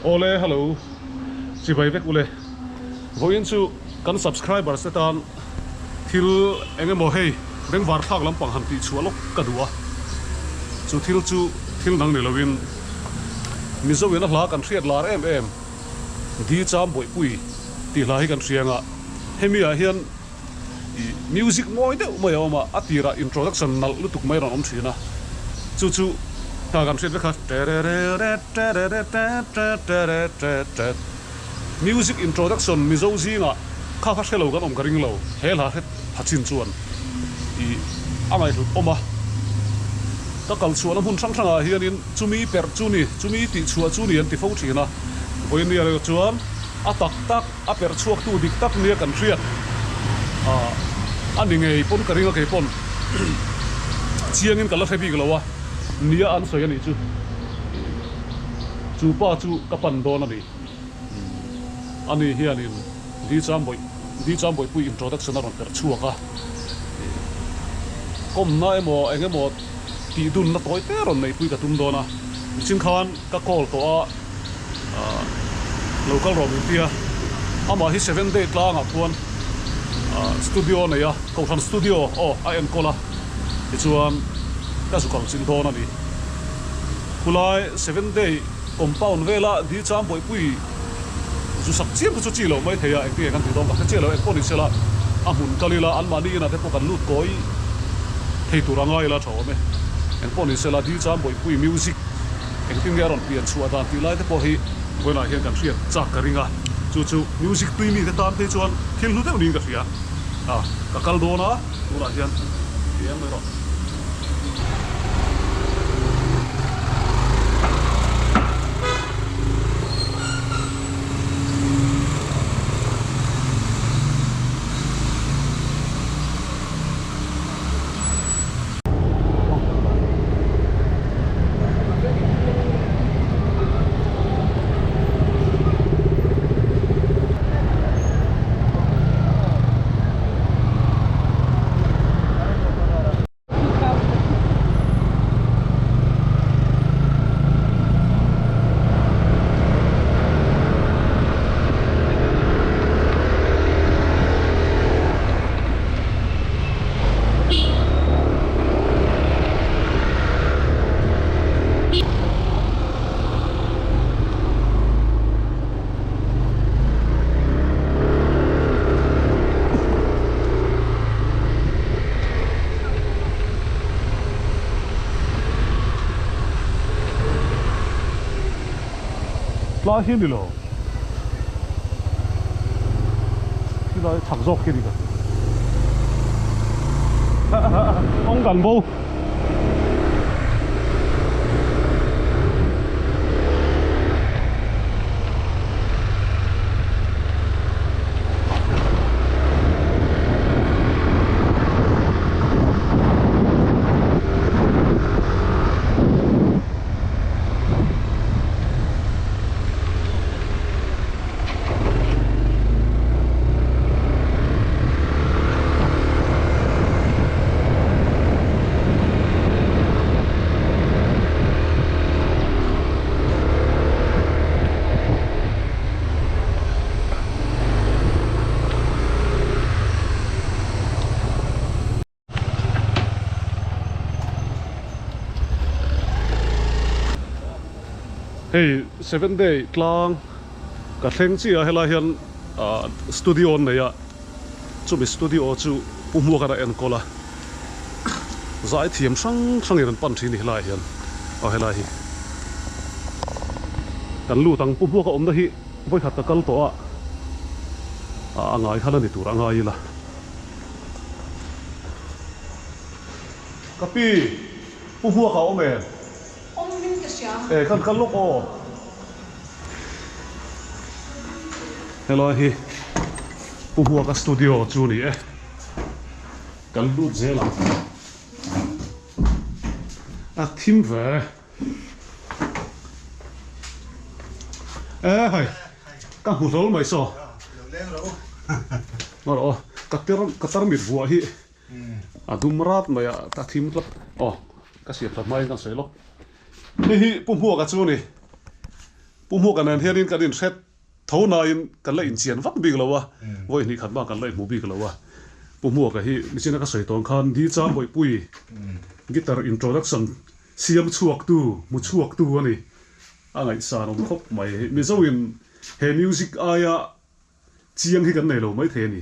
Ole, hello. Chị bay vết Ole. Vô yên chú căn subscriber sẽ tan thil anh em hey đang var thak lam pang han ti chu lok ka duwa. Chú thil nang ne lovin. Mi zo wena hla kan riat lar em. Di cham boi pui ti lai kan rianga. Hemi a hian music moi de mai oma atira introduction nal lutuk mai ron om thina. Chu ta kan riat kha music introduction mi zo zinga kha hello kan om karing lo hela het hachin chuan I angai lut oma ta kal chuan hun sang sanga hianin chumi per chumi ti chua chuni an ti fo thina boin ni alo chuan atak tak a per chuak tu dik tak nia kan riat ani ngei pon karinga ke pon chiangin kala thebi galowa nia an soya ni chu pa chu kapan don ani ani hianin di cham boy pui introduction aron per chuaka kom na emo engemo ti dun na toy te ron nei pui ka tum dona chin khan ka call to a local room india ama hi 7 day tlang a puan studio na ya ko than studio a en kola chuan ka su kal chin dona ni kulai 7 day compound vela di cham boy pui chu sak chiam chu chi lo mai theya ek ti kan ti dong ka che lo ek poni sela a hun kalila an mani na te po kan lut koi thei turangai la tho me en poni sela di cham boy pui music ek ting ya ron pian chu atan ti lai te po hi wena hian kan riat chak karinga chu music tui mi te tan te chuan thil lu te ning ka ria ka kal dona tura hian hian mai ro la hi ni lo ki la chak zok ki ni ka ong gan bo hey 7 day tlang ka thleng chi a hela hian studio nei a chumi studio chu umua kana en kola zai thiam sang in pan thi ni hela hian a hela hi kan lu tang umua ka om da hi voi khat ka kal to a angai khala ni tur angai la kapi umua ka om kan lok o hello hi puhua ka studio chu ni kan lu zela a thim ve hai ka hu rol mai so ro katar mit bua hi adumrat maya ta thim tlap ka siat mai kan sei lo hi puhua ka chu ni mua cái này hiện in cái điện set thấu nào in cái lấy in chiên vắt big lâu à với ni khăn ba cái lấy mua big lâu à mua cái hi mình xin cái sợi tông khan đi chạm với pui guitar introduction siam chuak tu mu chuak tu ani angai sa no khop mai mi zo in he music aya chiang hi kan nei lo mai the ni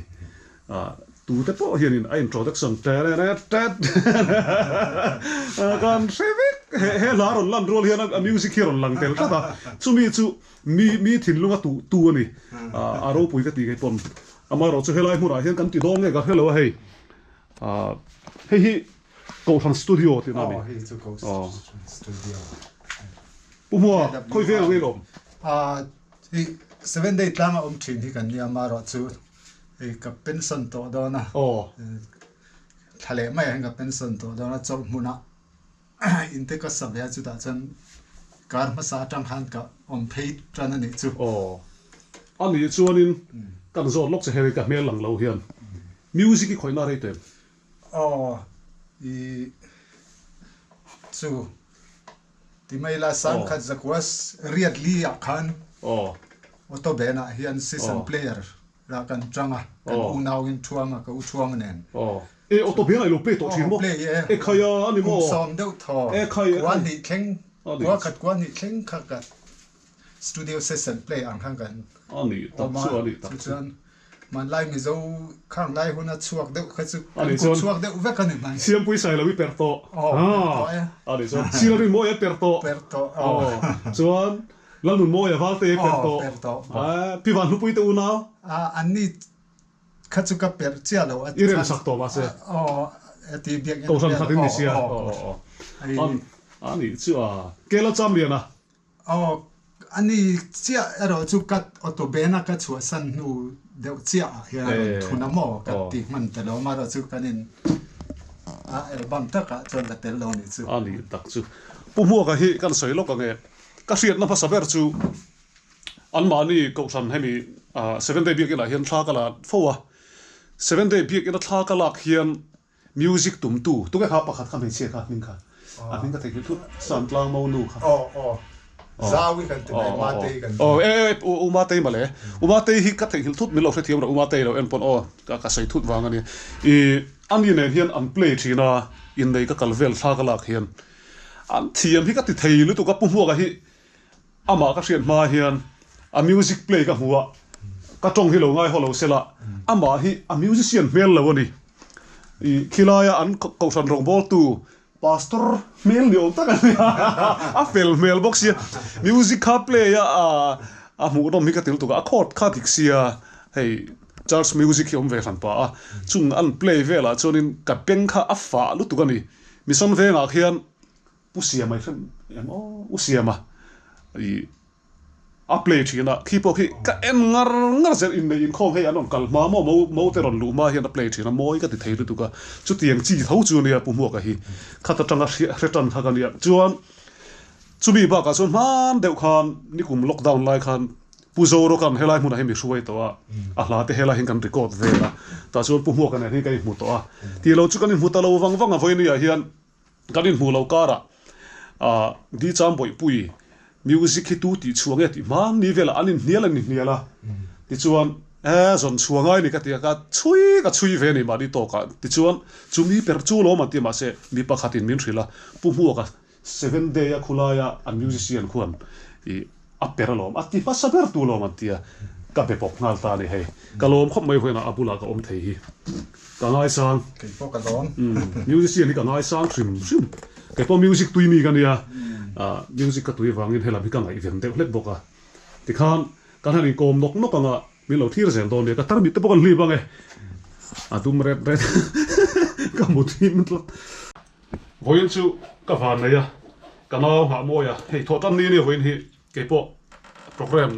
tu te po hian in introduction ta kan sevik he la ron lan rol hian a music hi ron lang tel ta chu mi thin lunga tu ani aro pui ka ti kai pom ama ro chu helai hmura hian kan ti dong nge ka hello hei hi go thang studio ti na ni hei chu go studio mua khoi ve ngai lom hi 7 day tlang om thin hi kan ni ama ro chu ei ka pension to do na thale mai hang ka pension to do na chok muna inte ka sabya chu ta chan kar ma sa tang han ka om phei tran ani chu ani chuanin kan zo lok che he ka mel lang lo hian music ki khoina rei tem i chu ti mai la sang khat zakwas riat li ya khan auto bena hian season player ra kan changa kan unau in thuanga ka u thuang nen auto bena lo play to thin mo khaya ani mo som deuh tho kwan ni thleng wa khat kwan ni thleng kha ka studio session play ang khang kan ani tak chu ani tak chuan man lai mi zo khang lai huna chuak deuh kha chu chuak deuh ve kan ni siam pui sai lo wi per to ani so silari mo ya per to chuan lalun mo ya valte per to pi van hu pui te unau anni kha chu ka per chia lo irem sak to ma se ti biak to san khatin ni sia ani chu kela cham liana ani chia ero chu kat auto bena ka chu san nu deuh chia ya thuna mo ka ti man te lo ma ro chu kanin album ta ka chon ka tel lo ni chu ani tak chu pu mo ka hi kan soi lo ka nge ka riat na phasa ber chu an ma ni ko san hemi 7 day biak ila hian thla kala fowa 7 day biak ila thla kala hian music tum tu ka kha pakhat kha me che kha min kha min ka thei thu san tlang mo nu kha zawi kan te ma te kan uma te male uma te hi ka thei hil thut mi lo the thiam ra uma te lo en pon ka sai thut wang ani an ni ne hian an play thina in nei ka kalvel thla kala hian an thiam hi ka ti thei lu tu ka pu huwa ka hi ama ka hriat ma hian a music play ka huwa ka tong hi lo ngai holo sela ama hi a musician mel lo ani khilaya an ko san rong bol tu pastor mel ni ota ka a fel mel box ya music ka play ya a mu dom hi ka til tu ka chord ka dik sia hey church music hi om ve san pa chung an play vela chonin ka peng kha a fa lu tu ka ni mission ve nga khian pusia mai fen usia ma a play thina khipo khi ka en ngar zer in nei in khom he anon kal ma mo te ron lu ma hian a play thina moi ka ti thei lu tu ka chu tiang chi tho chu nia pu mo ka hi khata tanga retan tha ka nia chuan chu bi ba ka chon man deuh khan ni kum lockdown lai khan puzo ro kan helai mun a hemi suai to a hla te helai hin kan record vela ta chu pu mo ka ne kai mu to ti lo chu kan mu ta lo wang a voi ni a hian kanin mu lo kara di cham boi pui music hi tu ti chuang ti man ni vela anin niala ti chuan zon chuangai ni ka ti ka chui ve ni ma di to ka ti chuan chumi per chu lo ma ti ma se mi pa khatin min thrila pu hu ka 7 day a khulaya a musician khuan a per lo a ti pa saber tu lo ma tia ka pe pok ngal ta ni he ka lom khop mai hoina abula ka om thei hi ka ngai sang ke po ka lom musician ni ka ngai sang trim ke po music tui mi ka nia music ka tui wangin hela bi ka ngai vem de hlet boka ti khan kan hanin kom nok anga mi lo thir zel don le ka tar mi te pokon li bange adum red ka mutim tlo voin chu ka van na ya ka naw ha mo ya hei tho tan ni voin hi ke po program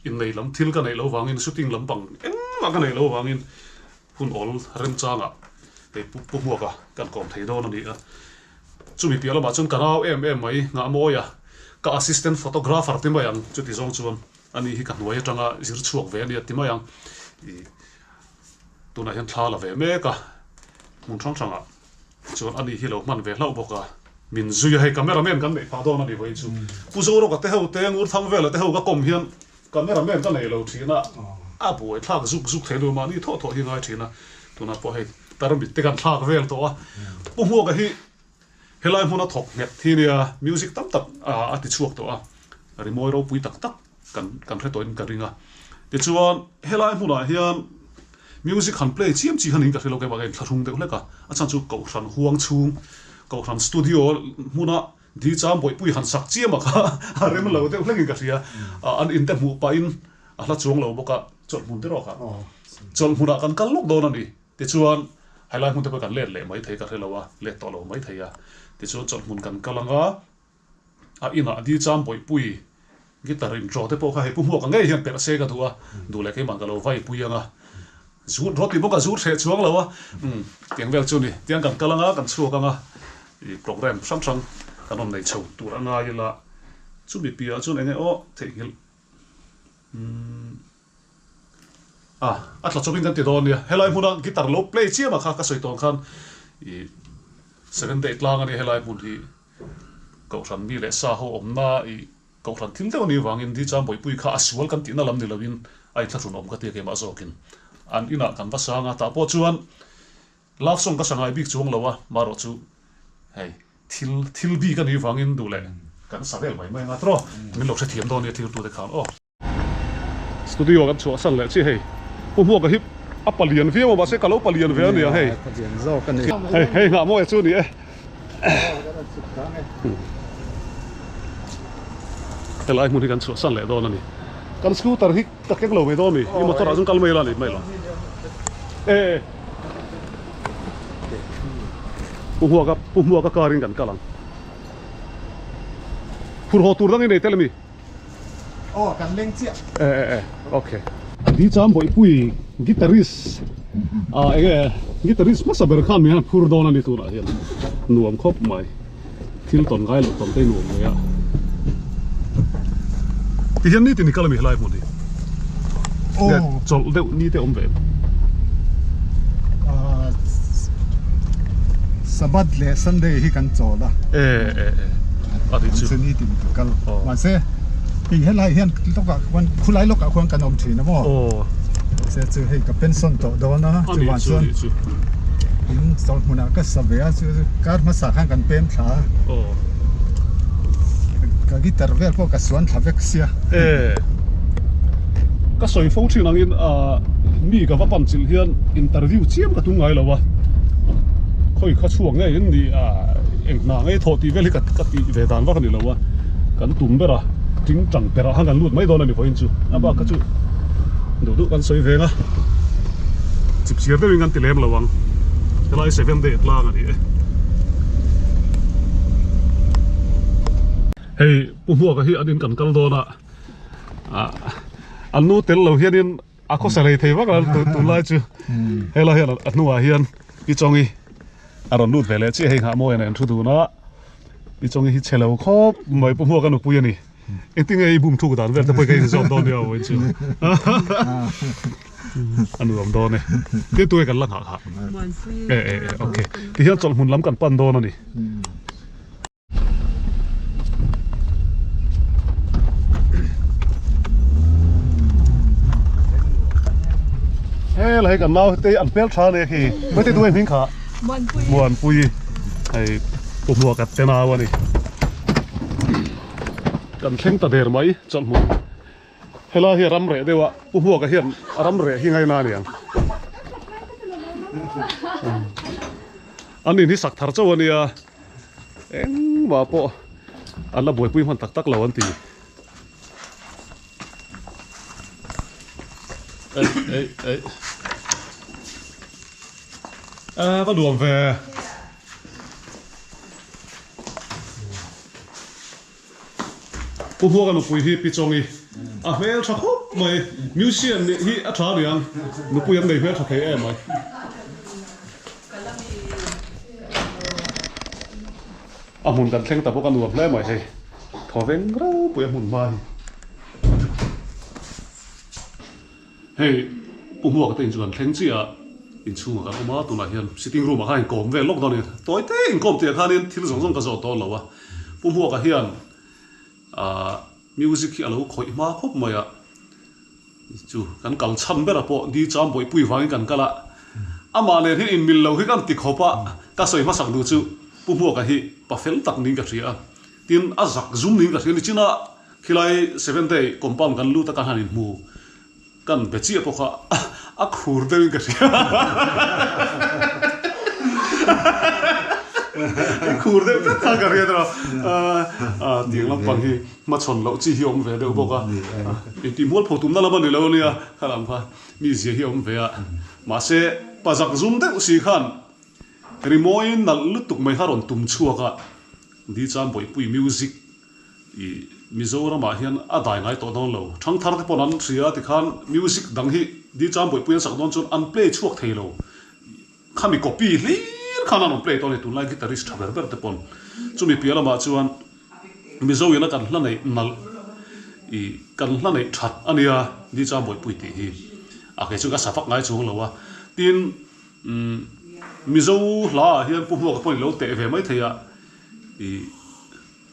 in nei lam thil ka nei lo wangin shooting lam pang ma ka nei lo wangin hun ol rem changa te pu mo ka kan kom thei do na ni a chumi piala ma chun kanaw mai nga mo ya ka assistant photographer ti mayang chu ti zong chuan ani hi ka hnuai atanga zir chuak ve ani ti mayang tuna hian thla la ve me ka mun thang thanga chuan ani hi lo man ve hlau boka min zui hay cameraman kan nei pha dona ni voi chu puzo ro ka te ho te ngur thang vel te ho ka kom hian cameraman ka nei lo thina a boi thak zuk zuk thelu ma ni tho tho hi ngai thina tuna po hei taram bit te kan thak vel to a pu hu ka hi helai huna thok nget thi nia music tam tak a ti chuak to a ri moi ro pui tak tak kan thre toin ka ringa ti chuan helai huna hian music han play chiam chi han in ka thelo ke ba ke thlung te le ka a chan chu ko ran huang chung ko ran studio huna di cham boi pui han sak chiam ka a rem lo te hleng ka ria an in te mu pa in a hla chung lo boka chol mun te ro ka chol huna kan kal lok don ani ti chuan helai hun te kan let le mai thei ka thelo wa let to lo mai thei a ti chu chol mun kan kalanga a ina di cham boi pui guitar in draw te po kha he pu mo ka ngai hian pe se ka thua du le ke man ka lo vai pui anga zut roti boka zut the chuang lo a tiang vel chu ni tiang kan kalanga kan chu ka nga i program sam sang kan on nei chho tur anga ila chu bi pia chu enge o thegil atla chopin kan ti don ya helai huna guitar lo play chiama kha ka soiton khan i 7 day tlang ani helai mun hi ko ran mi le sa ho omna i ko ran thil te oni wangin di cham boi pui kha asual kan tina lam ni lovin ai thla rum ka te ke ma zokin an ina kan ba sanga ta po chuan love song ka sangai bik chuang lowa maro chu hei thil bi kan hi wangin du le kan sa vel mai mai nga tro min lo se thiam don ni thil tu te khan o studio kan chu san le chi hei pu mo ka hip apalian vi mo ba se kalo palian ve ani hei palian zo kan ni hei nga mo e chu ni e helai mun kan chu san le don ani kan scooter hi ka kek lo ve do mi i motor azun kal mai la ni mai lo pu mo ka karin kan kalang phur ho tur dang ni nei telmi kan leng chia okay di cham boi pui guitarist guitarist ma saber khan mi han phur don ani tu na hian nuam khop mai thil ton gai lo ton te nuam me ya ti hian ni ti ni kalmi helai mun ni chol de ni te om ve sabat le sunday hi kan chola adi chu se ni ti kal ma se hi helai hian to ka kwan khulai lo ka kwan kan om thina mo se chu hei ka pension to do na chu wan chuan in sol huna ka sabea chu kar ma sa khan kan pem tha ka guitar vel po ka suan thavek sia ka soi fo thin angin mi ka va pam chil hian interview chiam ka tu ngai lo wa khoi kha chuang ngai in ni eng na ngai tho ti vel ka ti ve dan wa kan ni lo wa kan tum bera ting chang pera hang kan lut mai don ani point chu aba ka chu du kan soi ve nga chip chiar de ngan ti lem lawang helai 7 day tlang ani hei pu mo ka hi adin kan kal dona anu tel lo hianin akho salai thei wa kal tu lai chu hela hian anuwa hian i chongi aron lut vele chi hei nga mo en thu du na i chongi hi chelo khop mai pu mo ka nu pu yani eting ei bum thu dan vel te poi ka i zom don ya wa chu anu om don ne te tu kan lang ha okay ti hian chol mun lam kan pan don ani lai kan mau te an pel tha ne khi mai te tu hin kha muan pui ai pu mo ka te na wa ni kan thleng ta der mai chol mu hela hi ram re dewa pu mo ka hian ram re hi ngai na ni ang ani ni sak thar chaw ani a eng ma po alla boi pui man tak tak lo an ti ei có luồng về cô mua cái nụ bùi hi bị trông đi mẹ chắc hốt mày musician hi trả tiền nụ bùi em này mẹ chắc thấy em mày muốn cần xem tập cái luồng lấy mày gì thò vén rau bùi em muốn mày hey cô mua cái tiền chuẩn xem gì à in chunga kan oma tuna hian sitting room kha in kom ve lok doni toy te in kom te khanin thil zong zong ka zo to lo wa pumhu ka hian music hi alo khoi ma khop maya chu kan kal cham bera po di cham boi pui wang kan kala ama le hi in mil lo hi kan ti khopa ka soi ma sak du chu pumhu ka hi pa fel tak ning ka thria tin azak zoom ning ka thri ni china khilai 7 day compound kan lu ta kan hanin mu kan be chi po kha a khur de ka thria khur de ta ka ria dro ding lam pang hi ma chon lo chi hi om ve de bo ka ti mol photum na la ba ni lo nia khalam pha mi zia hi om ve a ma se pazak zoom de si khan rimoin nal lutuk mai haron tum chuaka di cham boi pui music i Mizoram ah hian a dai ngai to don lo thang thar te ponan thria ti khan music dang hi di cham boi pui sak don chun an play chuak theilo khami copy li khana no play to ni tun lai guitarist thaber ber te pon chumi piala ma chuan Mizo yana kan hla nei nal i kan hla nei that ania di cham boi pui ti hi a ke chu ka safak ngai chu lo wa tin Mizo hla hian pu huak pon lo te ve mai theya i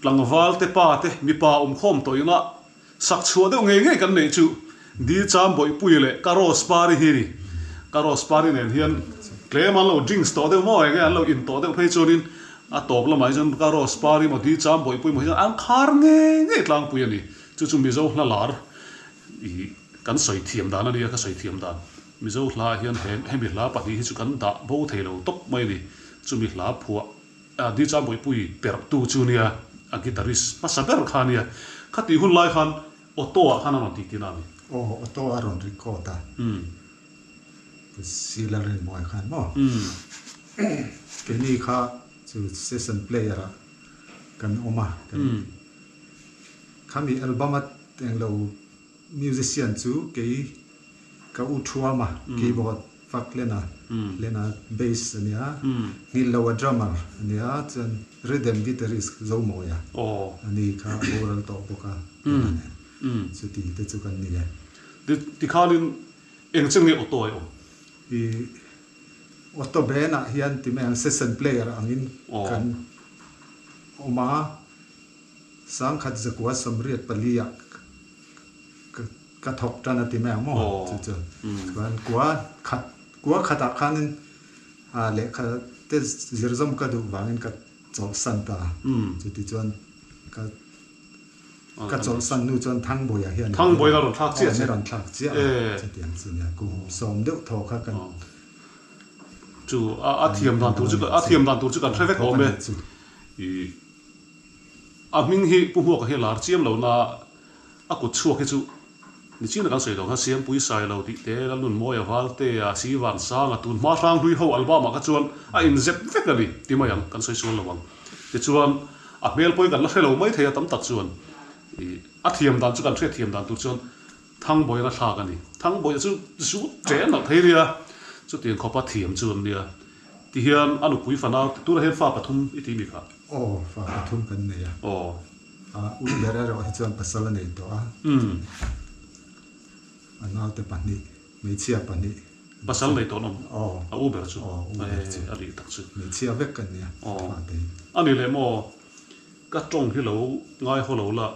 tlangwal te pa te mi pa khom to ina sak chua de nge kan nei chu di cham boi pui le karos pari hi ri karos pari nen hian kleman lo drinks to de mo ge an lo in to de phei chunin a top la mai jon karos pari mo di cham boi pui mo hian an khar nge tlang pui ani chu Mizo hla lar i kan soi thiam dan ani ka soi thiam dan Mizo hla hian hemi hla pa hi chu kan da bo theilo tok mai ni chu mi hla phua di cham boi pui per tu chu nia a guitarist masaber khania khati hun lai khan auto a khana no ti tinami auto aron recorda sila rin mo khan mo ke ni kha chu session player kan oma kan khami album at teng lo musician chu ke ka u thua ma keyboard fak lena bass ania ni lo drummer ania chen rhythm guitarist zo mo ya ani kha oral to boka chu ti te chu kan ni ya ti khalin eng cheng ni auto ai i auto bena hian ti me session player angin kan oma sang khat zakwa samriat palia ka thok tana ti me mo chu kan kwa khata khanin le kha te zirzam ka du wangin ka chol san ta chu ti chuan ka chol san nu chuan thang boya hian thang boya ron thak chi che ron thak chi chu tiang chu nya ku som deu tho kha kan chu a thiam dan tu chu kan threvek ome i a ming hi pu huak he lar chiam lo na a ku chuak he chu ni chin kan soi dong ha siam pui sai lo ti te la nun moya walte a si wan sang a tun ma rang hui ho album ka chuan a in zep vek ali ti ma yang kan soi suan lawang ti chuan a mel poi kan la hello mai theya tam tak chuan i a thiam dan chu kan thre thiam dan tu chuan thang boy na thla ka ni thang boy chu chen na theria chu tin khopa thiam chuan nia ti hian anu pui fana tu la hen fa pathum i ti mi kha fa pathum kan ne ya u bera ro hi chuan pasal nei to anal te pani me chia pani pasal nei to nom a uber chu ali tak chu me chia vek kan nia ani le mo ka tong hi lo ngai ho lo la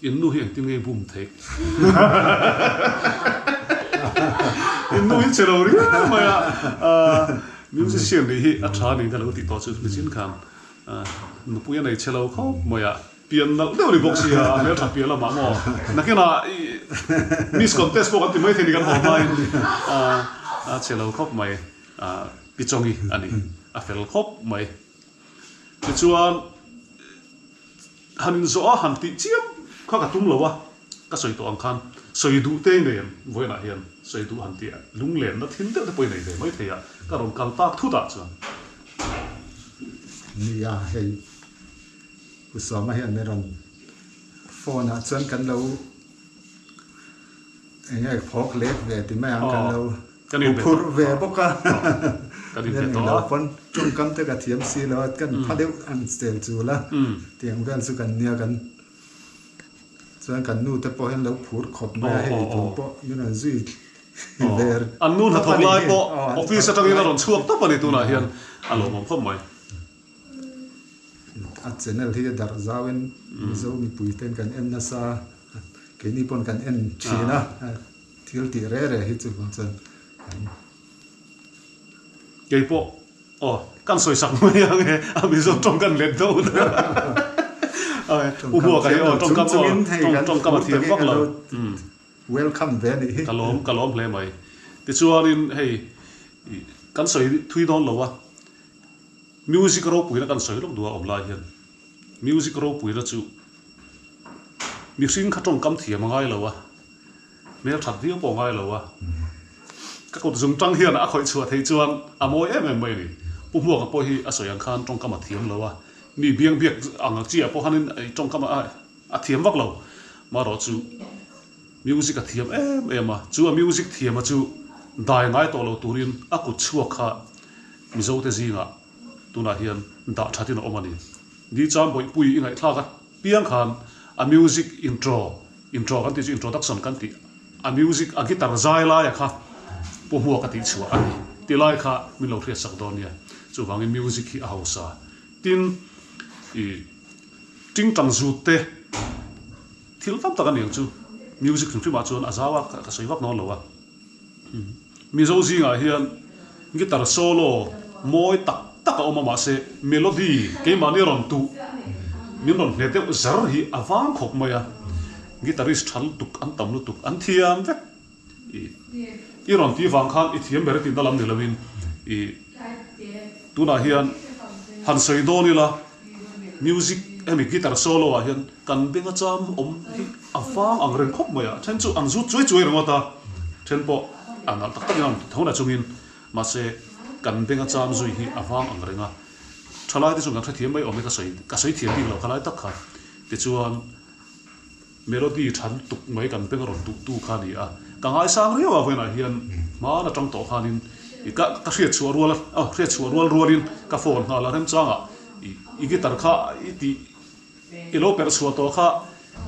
in nu hi ti nge bum thek in nu hi chelo ri ma ya musician ri hi a tha ni da lo ti to chu ni chin kham nu pu ya nei chelo kho mo ya pian na de ri box ya me tha pian la ma mo na ke na miss contest po kan ti mai theni kan ho mai a chelo khop mai pi chongi ani a fel khop mai ti chuan hanin zo a han ti chiam kha ka tum lo wa ka soi to ang khan soi du te nge voi na hian soi du han ti lung len na thin te poi nei de mai theya ka ron kal tak thu da chuan ni ya hei ku so ma hian ne ron phone a chuan kan lo ai phok lek ve ti ma ang kan lo phur ve boka kan in to la phone chung kam te ka thiam si lo kan phadeu an stel chu la tiang vel su kan nia kan chuan kan nu te po hen lo phur khop ma hei tu po you know zui an nun ha thok lai po office atangin aron chuak ta pani tuna hian alo mom khom mai a channel hi dar zawin zo mi puiten kan en na sa ke ni pon kan en thina thil ti re hi chu bang chan ke po kan soi sak mai ang ami zo tong kan let do u bo ka tong kam thiam vak lo welcome very kalom hle mai ti chuanin hei kan soi thui don lo wa music ro puina kan soi lok duwa om lai hian music ro puina chu mixing khatong kam thiam ngai lo wa mel that dio po ngai lo wa ka ko zum tang hian a khoi chua thei chuan a moi em mai ni pu mo ka po hi a soyang khan tong kam thiam lo wa mi biang biak ang chia po hanin tong kam a thiam vak lo ma ro chu music a thiam em chu a music thiam a chu dai ngai to lo turin a ku chua kha mi zo te zinga tuna hian da thatin omani di cham boi pui ingai thla ka piang khan a music intro kan ti introduction kan ti a music a guitar zai la ya kha po huwa ka ti chua ani ti lai kha mi lo thria sak don ya chu wangin music hi a hausa tin ting tang zu te thil tam ta kan yang chu music thum ma chuan azawa ka soiwak no lo wa mi zo zinga hian guitar solo moi tak a oma ma se melody ke mani ron tu min ron hle te zar hi awang khop maya guitarist thal tuk an tam lu tuk an thiam vek i ron ti wang khan i thiam ber tin dalam dilawin tuna hian han soi donila music emi guitar solo a hian kan benga cham om hi awang ang ren khop maya chen chu an zu chui rangata chen po an tak tak yan thona chungin ma se kan benga cham zui hi awang ang renga thalai te chung kan thiam mai om ka soi thiam ding lo khalai tak kha ti chuan melody than tuk mai kan benga ron tuk tu kha ni a ka ngai sang riwa vena hian ma na tang to khanin ka hriat chuar rualin ka phone hala rem changa i guitar kha i ti ilo per suwa to kha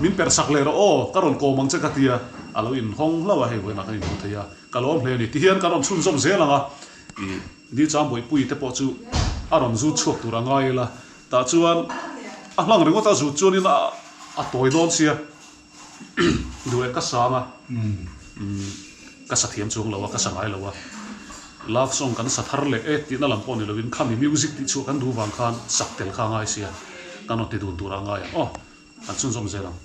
min per sak le ro karon ko mang che ka tia alo in hong lawa he wena kan in thaya kalom hle ni ti hian karon chun som zelanga i di cham boi pui te po chu aron zu chuak tu rangai la ta chuan a hlang ringo ta zu chuanin a toy don sia duwe ka sanga ka sa thiam chung lawa ka sangai lawa love song kan sa thar le ti na lam pon ni lovin khami music ti chu kan du wang khan sak tel kha ngai sia kan ti du tu rangai an chun som zelang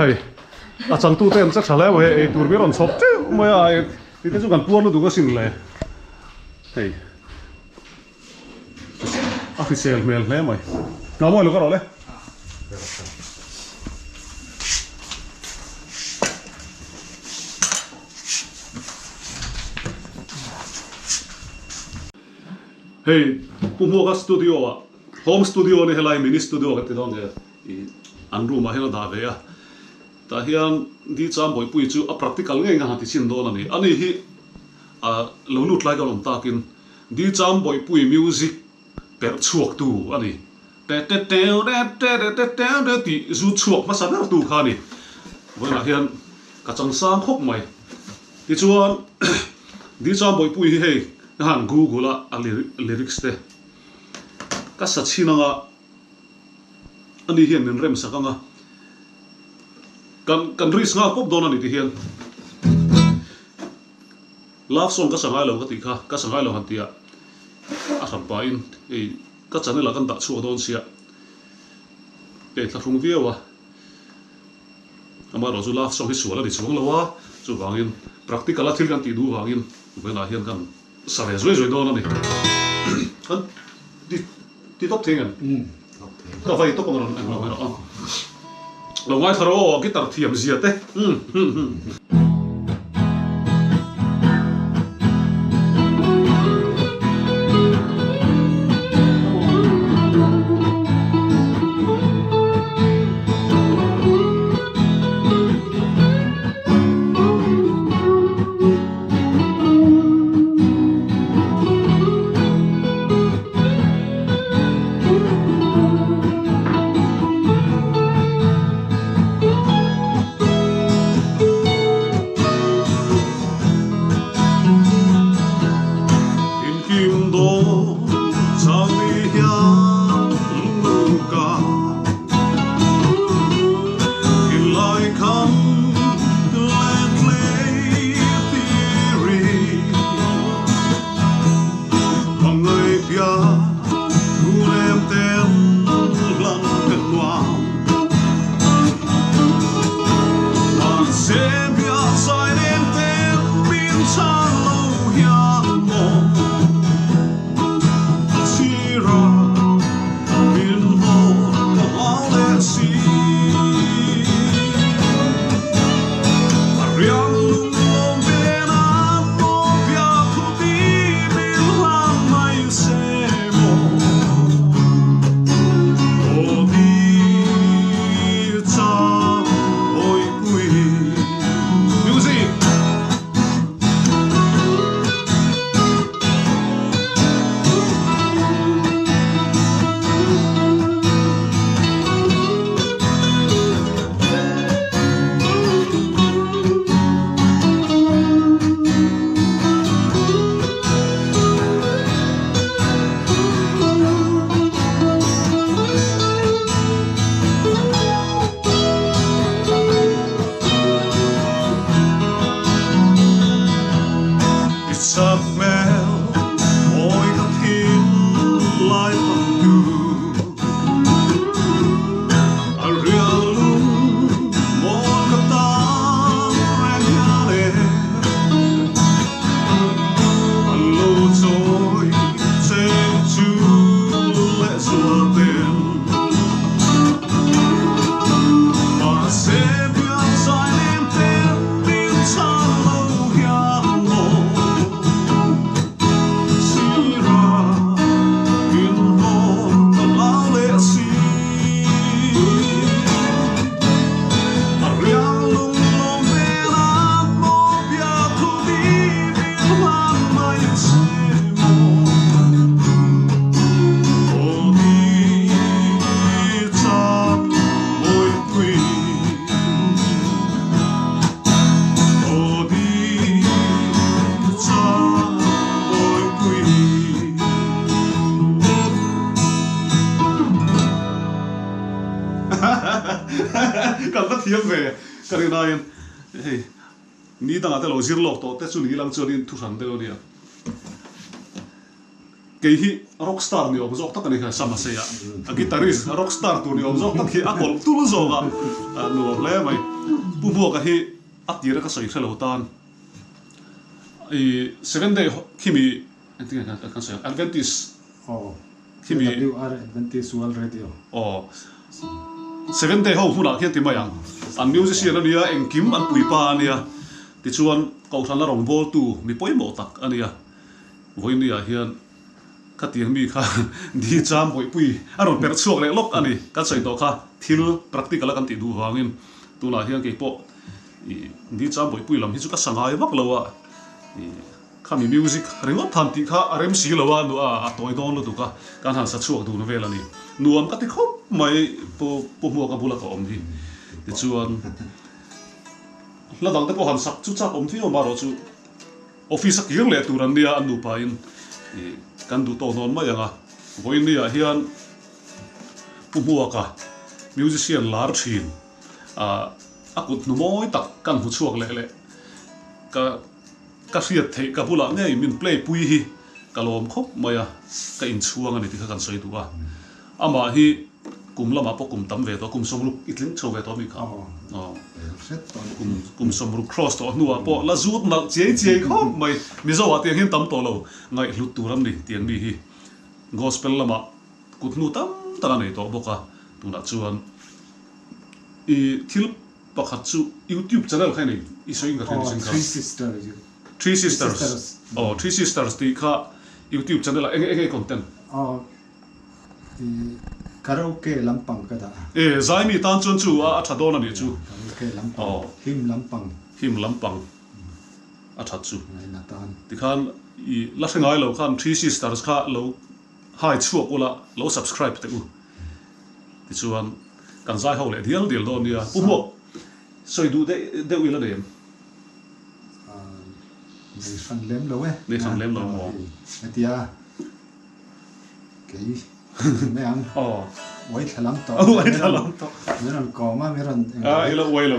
hei a chang tu ten chắc chale we e tur biron chop te moya ti te chu kan puan lu du ka sin le hei official mail le mai na mo lu ka ro le hei pumuka studio home studio ni helai mini studio ka ti don je an room a hela da ve ya ta hian di cham boi pui chu a practical nge nga ti chin don ani hi a lo lut lai ka lom takin di cham boi pui music per chuak tu ani te ti zu chuak ma san tu kha ni voi na hian ka chang sang khop mai ti chuan di cham boi pui hei han google a lyrics te ka sa chinanga ani hian nin rem sakanga kan ris nga pop don ani ti hian love song ka sangai lo ka ti kha ka sangai lo han tia a ram pa in ka chane la kan da chu don sia tla rung viawa ama ro zu love song hi suala ri chung lawa chu wangin practical a thil kan ti du wangin vela hian kan sare zoi don ani kan ti top thing ka vai to pangron an lo ngai tharo guitar thiam zia te kan ta thiam ve karina in hey ni tanga te lo zirlo to te chu ni lang chuan thu san te lo nia ke hi rockstar ni om zok tak ani kha sama se ya a guitarist rockstar tu ni om zok tak hi a kol tu lo zoga no le mai pu bu ka hi a tira ka soi thelo tan i 7 day kimi anting kan say Adventist kimi WR Adventist World Radio 7 day ho huna khian ti mayang an musician ania engkim an puipa ania ti chuan ko than la rong bol tu mi poimo tak ania voinia hian katiang mi kha di cham boi pui aron per chuak le lok ani ka chei to kha thil practical kan ti du hangin tuna hian ke po i di cham boi pui lam hi chu ka sangai wak lawa i khami music ringot tham ti kha rem si lawa nu a toy don lu tu ka kan han sa chuak du no velani nuam ka ti khop mai po mo ka bula ko om hi ti chuan la dang te po han sak chu chak om thi o maro chu office ki le tu ran dia anu pa in kan du to non ma yanga voin nia hian pu mo ka musician lar thin a kut nu moi tak kan hu chuak le le ka riat thei ka bula ngai min play pui hi kalom khop maya ka in chuang ani ti kha kan soi tu a ama hi kum lama po kum tam ve to kum som lu itling chho ve to mi kha kum som lu cross to nuwa po la zut na che khop mai mi zo wa tiang hin tam to lo ngai hlut turam ni tiang ni hi gospel lama kut nu tam ta nei to boka tuna chuan i thil pakhat chu YouTube channel khai nei i soing ka khen sin kha Three Sisters ti kha YouTube channel enge content karaoke lampang ka da zaimi tan chon chu a thadon ani chu karaoke lampang him lampang a that chu na tan ti khan I la thengai lo khan Three Sisters kha lo hai chuak ola lo subscribe te u ti chuan kan zai ho le dial don nia pu mo soi du de wi la dem nei fan lem lo mo atia cái mấy anh quay thằng to meron ko ma meron ilo way lo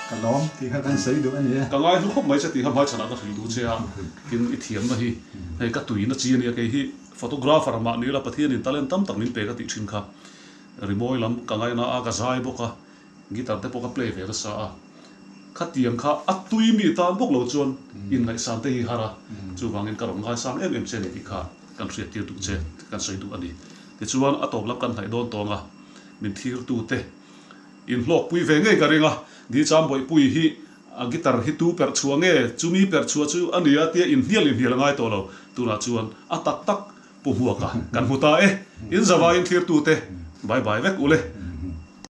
ka lom ti kha kan sei du ani ka ngai lu khop mai cha ti ha mai chana ka thil du che kin I thiam na hi hei ka tui na chi ni ke hi photographer ma ni la pathian in talent tam tak min pe ka ti thin kha rimoi lam ka ngai na a ka zai boka guitar te poka play ve sa khát tiếng khá ắt tui mi tan bốc lâu chuan in lại sang tây hara chu wangin ka rong ngai sang em chen ni kha kan riat tir tu che kan soi tu ani ti chuan atop lap kan thai don tonga min thir tu te in hlok pui ve nge ka ringa di cham boi pui hi a guitar hi tu per chuange chumi per chua chu ania tia in hial ngai to lo tuna chuan atak tak pu huaka kan huta in zawa in thir tu te bye bye vek ule